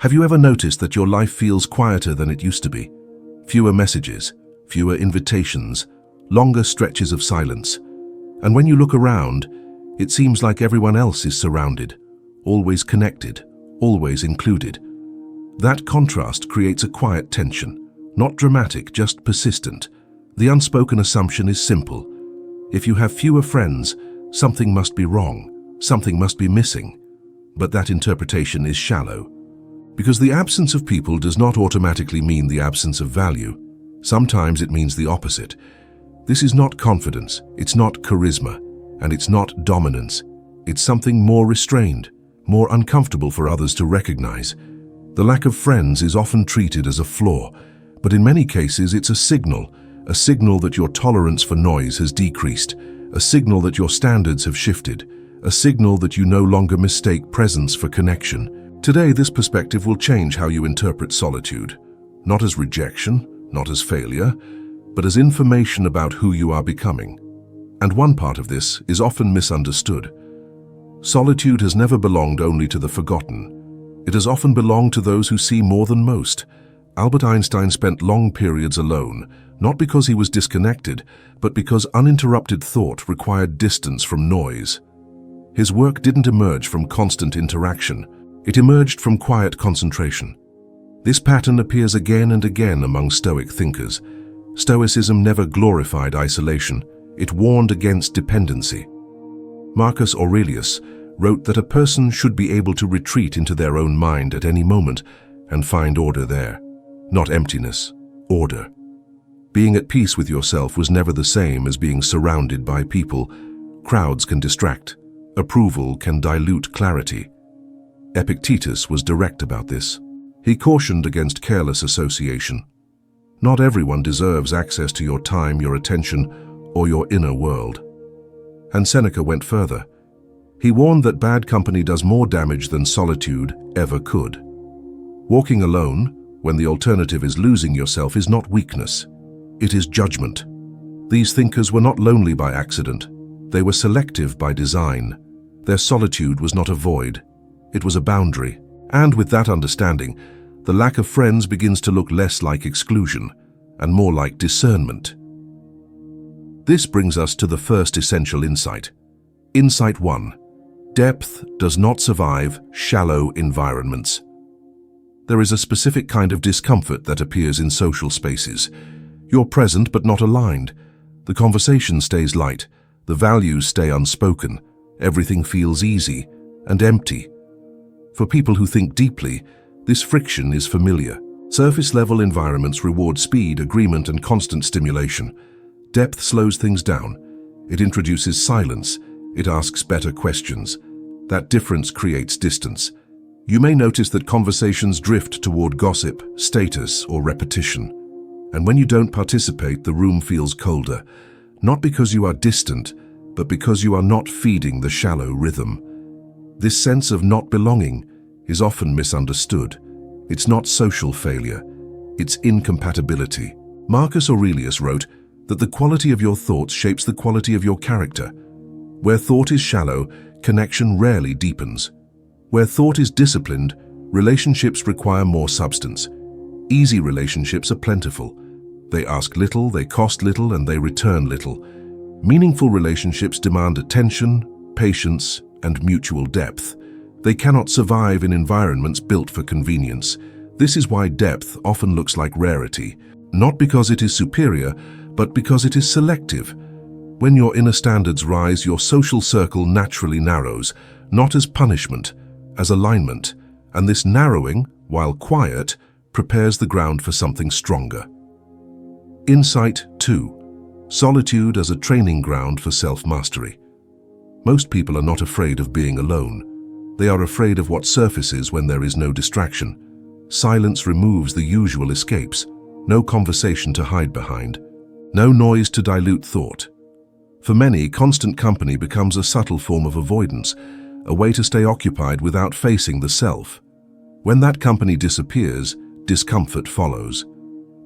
Have you ever noticed that your life feels quieter than it used to be? Fewer messages, fewer invitations, longer stretches of silence. And when you look around, it seems like everyone else is surrounded, always connected, always included. That contrast creates a quiet tension, not dramatic, just persistent. The unspoken assumption is simple. If you have fewer friends, something must be wrong, something must be missing. But that interpretation is shallow. Because the absence of people does not automatically mean the absence of value. Sometimes it means the opposite. This is not confidence, it's not charisma, and it's not dominance. It's something more restrained, more uncomfortable for others to recognize. The lack of friends is often treated as a flaw, but in many cases it's a signal that your tolerance for noise has decreased, a signal that your standards have shifted, a signal that you no longer mistake presence for connection. Today, this perspective will change how you interpret solitude, not as rejection, not as failure, but as information about who you are becoming. And one part of this is often misunderstood. Solitude has never belonged only to the forgotten. It has often belonged to those who see more than most. Albert Einstein spent long periods alone, not because he was disconnected, but because uninterrupted thought required distance from noise. His work didn't emerge from constant interaction. It emerged from quiet concentration. This pattern appears again and again among Stoic thinkers. Stoicism never glorified isolation. It warned against dependency. Marcus Aurelius wrote that a person should be able to retreat into their own mind at any moment and find order there. Not emptiness, order. Being at peace with yourself was never the same as being surrounded by people. Crowds can distract. Approval can dilute clarity. Epictetus was direct about this. He cautioned against careless association. Not everyone deserves access to your time, your attention, or your inner world. And Seneca went further. He warned that bad company does more damage than solitude ever could. Walking alone, when the alternative is losing yourself, is not weakness. It is judgment. These thinkers were not lonely by accident. They were selective by design. Their solitude was not a void. It was a boundary. And with that understanding, the lack of friends begins to look less like exclusion and more like discernment. This brings us to the first essential insight. Insight 1. Depth does not survive shallow environments. There is a specific kind of discomfort that appears in social spaces. You're present but not aligned. The conversation stays light. The values stay unspoken. Everything feels easy and empty. For people who think deeply, this friction is familiar. Surface-level environments reward speed, agreement, and constant stimulation. Depth slows things down. It introduces silence. It asks better questions. That difference creates distance. You may notice that conversations drift toward gossip, status, or repetition. And when you don't participate, the room feels colder. Not because you are distant, but because you are not feeding the shallow rhythm. This sense of not belonging is often misunderstood. It's not social failure. It's incompatibility. Marcus Aurelius wrote that the quality of your thoughts shapes the quality of your character. Where thought is shallow, connection rarely deepens. Where thought is disciplined, relationships require more substance. Easy relationships are plentiful. They ask little, they cost little, and they return little. Meaningful relationships demand attention, patience, and mutual depth. They cannot survive in environments built for convenience. This is why depth often looks like rarity, not because it is superior, but because it is selective. When your inner standards rise, your social circle naturally narrows, not as punishment, as alignment, and this narrowing, while quiet, prepares the ground for something stronger. Insight 2. Solitude as a training ground for self-mastery. Most people are not afraid of being alone. They are afraid of what surfaces when there is no distraction. Silence removes the usual escapes. No conversation to hide behind. No noise to dilute thought. For many, constant company becomes a subtle form of avoidance, a way to stay occupied without facing the self. When that company disappears, discomfort follows.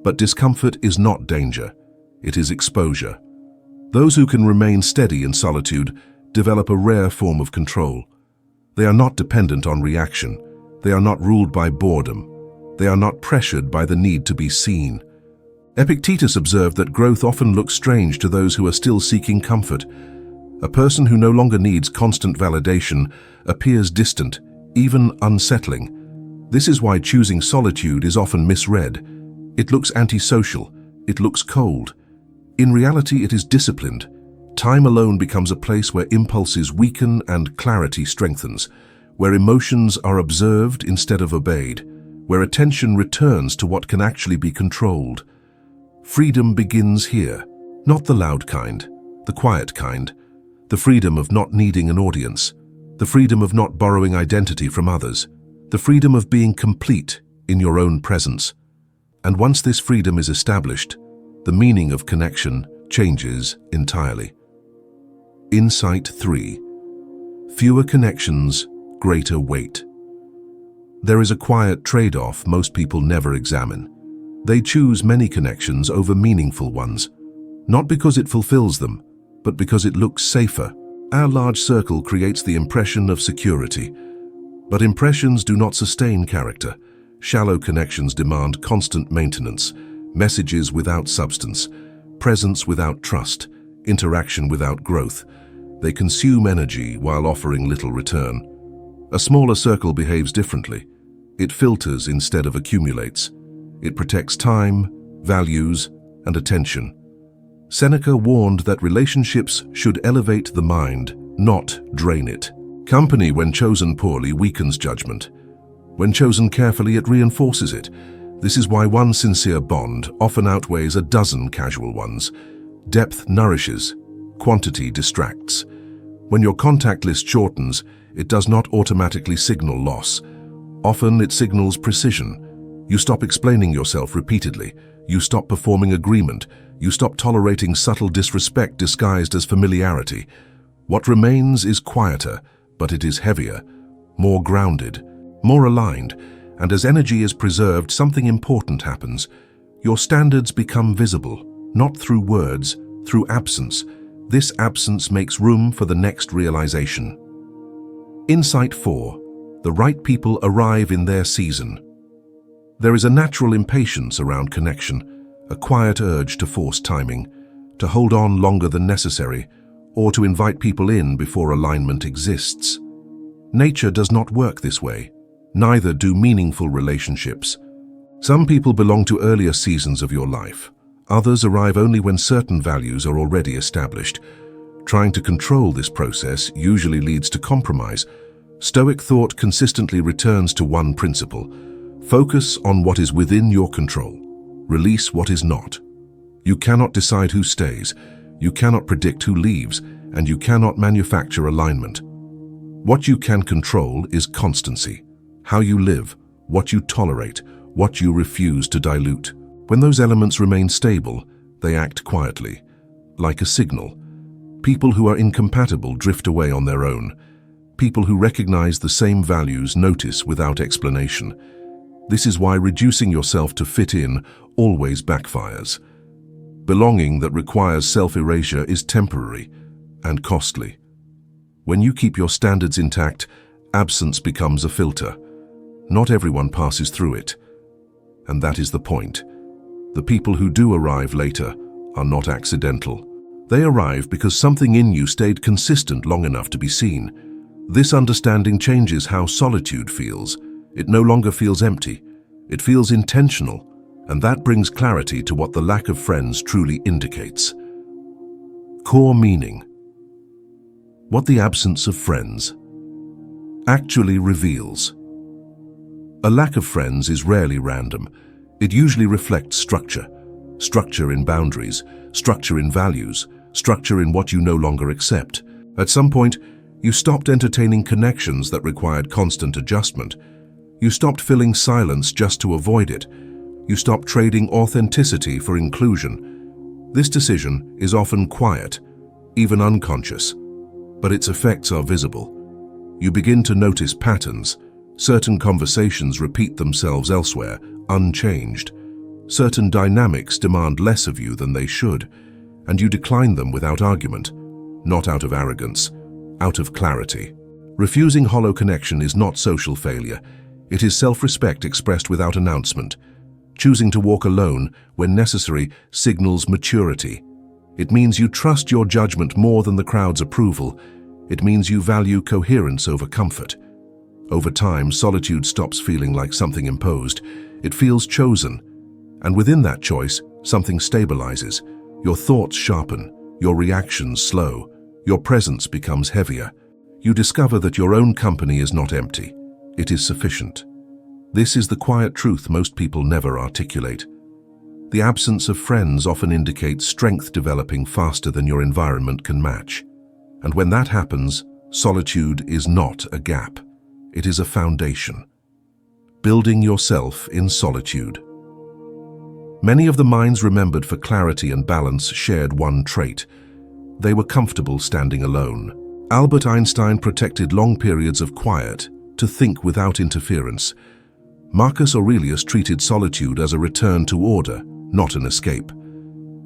But discomfort is not danger. It is exposure. Those who can remain steady in solitude develop a rare form of control. They are not dependent on reaction. They are not ruled by boredom. They are not pressured by the need to be seen. Epictetus observed that growth often looks strange to those who are still seeking comfort. A person who no longer needs constant validation appears distant, even unsettling. This is why choosing solitude is often misread. It looks antisocial. It looks cold. In reality, it is disciplined. Time alone becomes a place where impulses weaken and clarity strengthens, where emotions are observed instead of obeyed, where attention returns to what can actually be controlled. Freedom begins here, not the loud kind, the quiet kind, the freedom of not needing an audience, the freedom of not borrowing identity from others, the freedom of being complete in your own presence. And once this freedom is established, the meaning of connection changes entirely. Insight 3. Fewer connections, greater weight. There is a quiet trade-off most people never examine. They choose many connections over meaningful ones, not because it fulfills them, but because it looks safer. Our large circle creates the impression of security. But impressions do not sustain character. Shallow connections demand constant maintenance, messages without substance, presence without trust, interaction without growth. They consume energy while offering little return. A smaller circle behaves differently. It filters instead of accumulates. It protects time, values, and attention. Seneca warned that relationships should elevate the mind, not drain it. Company, when chosen poorly, weakens judgment. When chosen carefully, it reinforces it. This is why one sincere bond often outweighs a dozen casual ones. Depth nourishes, quantity distracts. When your contact list shortens, it does not automatically signal loss. Often it signals precision. You stop explaining yourself repeatedly. You stop performing agreement. You stop tolerating subtle disrespect disguised as familiarity. What remains is quieter, but it is heavier, more grounded, more aligned, and as energy is preserved, something important happens. Your standards become visible, not through words, through absence. This absence makes room for the next realization. Insight 4. The right people arrive in their season. There is a natural impatience around connection, a quiet urge to force timing, to hold on longer than necessary, or to invite people in before alignment exists. Nature does not work this way. Neither do meaningful relationships. Some people belong to earlier seasons of your life. Others arrive only when certain values are already established. Trying to control this process usually leads to compromise. Stoic thought consistently returns to one principle: focus on what is within your control. Release what is not. You cannot decide who stays, you cannot predict who leaves, and you cannot manufacture alignment. What you can control is constancy, how you live, what you tolerate, what you refuse to dilute. When those elements remain stable, they act quietly, like a signal. People who are incompatible drift away on their own. People who recognize the same values notice without explanation. This is why reducing yourself to fit in always backfires. Belonging that requires self-erasure is temporary and costly. When you keep your standards intact, absence becomes a filter. Not everyone passes through it. And that is the point. The people who do arrive later are not accidental. They arrive because something in you stayed consistent long enough to be seen. This understanding changes how solitude feels. It no longer feels empty. It feels intentional, and that brings clarity to what the lack of friends truly indicates. Core meaning. What the absence of friends actually reveals. A lack of friends is rarely random. It usually reflects structure. Structure in boundaries, structure in values, structure in what you no longer accept. At some point, you stopped entertaining connections that required constant adjustment. You stopped filling silence just to avoid it. You stopped trading authenticity for inclusion. This decision is often quiet, even unconscious, but its effects are visible. You begin to notice patterns. Certain conversations repeat themselves elsewhere, unchanged. Certain dynamics demand less of you than they should, and you decline them without argument, not out of arrogance, out of clarity. Refusing hollow connection is not social failure. It is self-respect expressed without announcement. Choosing to walk alone, when necessary, signals maturity. It means you trust your judgment more than the crowd's approval. It means you value coherence over comfort. Over time, solitude stops feeling like something imposed. It feels chosen. And within that choice, something stabilizes. Your thoughts sharpen, your reactions slow, your presence becomes heavier. You discover that your own company is not empty. It is sufficient. This is the quiet truth most people never articulate. The absence of friends often indicates strength developing faster than your environment can match. And when that happens, solitude is not a gap. It is a foundation. Building yourself in solitude. Many of the minds remembered for clarity and balance shared one trait. They were comfortable standing alone. Albert Einstein protected long periods of quiet to think without interference. Marcus Aurelius treated solitude as a return to order, not an escape.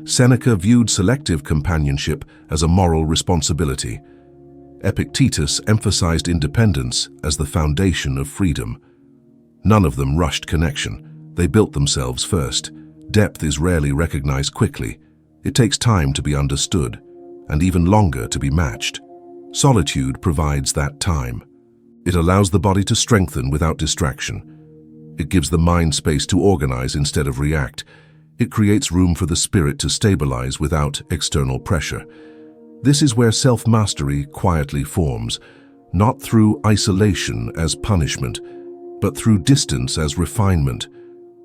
Seneca viewed selective companionship as a moral responsibility. Epictetus emphasized independence as the foundation of freedom. None of them rushed connection. They built themselves first. Depth is rarely recognized quickly. It takes time to be understood, and even longer to be matched. Solitude provides that time. It allows the body to strengthen without distraction. It gives the mind space to organize instead of react. It creates room for the spirit to stabilize without external pressure. This is where self-mastery quietly forms, not through isolation as punishment, but through distance as refinement.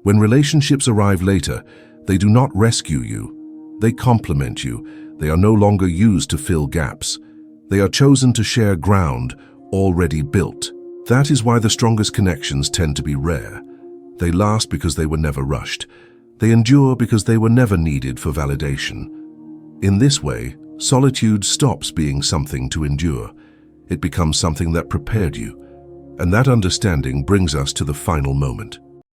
When relationships arrive later, they do not rescue you. They complement you. They are no longer used to fill gaps. They are chosen to share ground already built. That is why the strongest connections tend to be rare. They last because they were never rushed. They endure because they were never needed for validation. In this way, solitude stops being something to endure. It becomes something that prepared you. And that understanding brings us to the final moment.